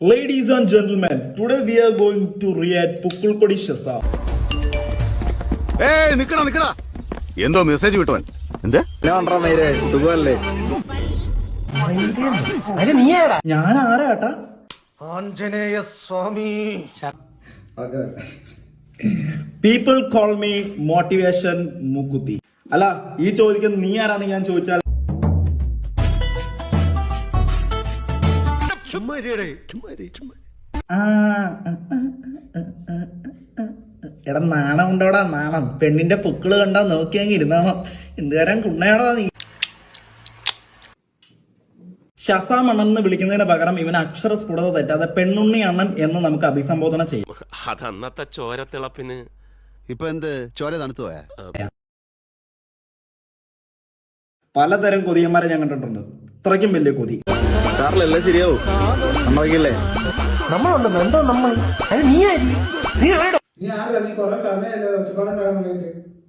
Ladies and gentlemen, today we are going to react Pukkulkodi Shasa. Hey, nikada. Endo message വിട്ടവൻ. എന്ത്? സുഖമല്ലേ? ഞാൻ ആരാട്ടാ? ആഞ്ജനേയ സ്വാമി. People call me motivation Mukuti. അല്ല, ഈ ചോദിക്കുന്നത് നീ ആരാന്ന് ഞാൻ ചോദിച്ചാൽ എടാ നാണം ഉണ്ടോടാ നാണം. പെണ്ണിന്റെ പൊക്കിള് കണ്ടാ നോക്കിയെങ്കിൽ ഇരുന്നാണോ? എന്തുകാരൻ കുണ്ണയാടാ നീ. ശസാ മണ്ണെന്ന് വിളിക്കുന്നതിന് പകരം ഇവൻ അക്ഷര സ്ഫുടത തെറ്റാതെ പെണ്ണുണ്ണി അണ്ണൻ എന്ന് നമുക്ക് അഭിസംബോധന ചെയ്യും. അതന്നത്തെ ചോരത്തിളപ്പിന് ഇപ്പൊ എന്ത് ചോര തണുത്തു പോയാ? പലതരം കൊതിയന്മാരെ ഞാൻ കണ്ടിട്ടുണ്ട്. ഇത്രയ്ക്കും വലിയ കൊതി സാറിലെല്ലാം ശരിയാവും. നമ്മൾക്കില്ലേ നമ്മളുണ്ടെന്ന് എന്തോ നമ്മൾ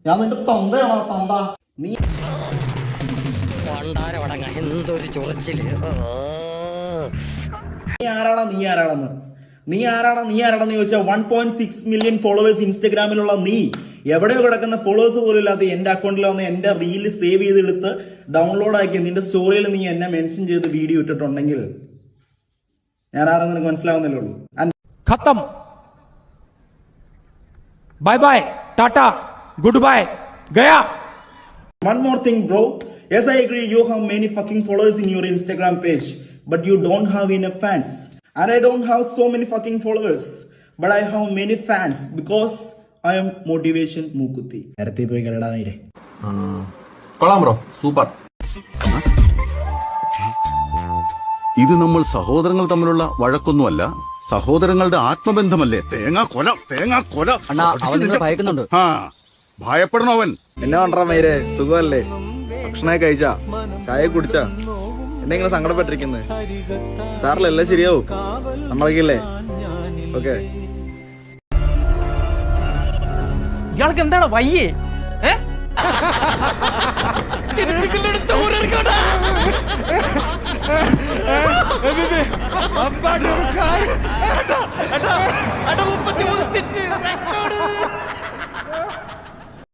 ഞാൻ നിന്റെ തൊന്തയാണോ തൊന്ത? നീ നീ ആരാടാന്ന് ചോദിച്ചാൽ 1.6 മില്യൺ ഫോളോവേഴ്സ് ഇൻസ്റ്റഗ്രാമിലുള്ള നീ എവിടെയോ കിടക്കുന്ന ഫോളോവേഴ്സ് പോലും ഇല്ലാത്ത എന്റെ അക്കൗണ്ടിൽ വന്ന് എന്റെ റീല് സേവ് ചെയ്തെടുത്ത് ഡൗൺലോഡ് ആക്കി നിന്റെ സ്റ്റോറിയിൽ നീ എന്നെ മെൻഷൻ ചെയ്ത് വീഡിയോ ഇട്ടിട്ടുണ്ടെങ്കിൽ ഞാൻ ആരാന്ന് നിനക്ക് മനസ്സിലാവുന്നില്ലേ ഉള്ളൂ. खत्म bye bye tata goodbye गया. One more thing, bro. Yes, I agree. You have many fucking followers in your Instagram page, but you don't have enough fans. And I don't have so many fucking followers, but I have many fans because I am motivation Mukuti. നേരത്തെ പോയി കളടാ നീരെ. കൊള്ളാം bro, super. ഇത് നമ്മൾ സഹോദരങ്ങൾ തമ്മിലുള്ള വഴക്കൊന്നുമല്ല, സഹോദരങ്ങളുടെ ആത്മബന്ധമല്ലേ? തേങ്ങാ കൊല ഭയക്കുന്നുണ്ട്. ആ ഭയപ്പെടണോ അവൻ? എന്നെ കണ്ടാ മൈരെ, സുഖമല്ലേ? ഭക്ഷണമൊക്കെ കഴിച്ചാ? ചായ കുടിച്ചാ? എന്നെങ്കിലും സങ്കടപ്പെട്ടിരിക്കുന്നത്? സാറിലെല്ലാം ശരിയാവും. നമ്മൾക്കില്ലേ? ഓക്കെ. ഇയാൾക്ക് എന്താണ് വയ്യേ? അമ്പ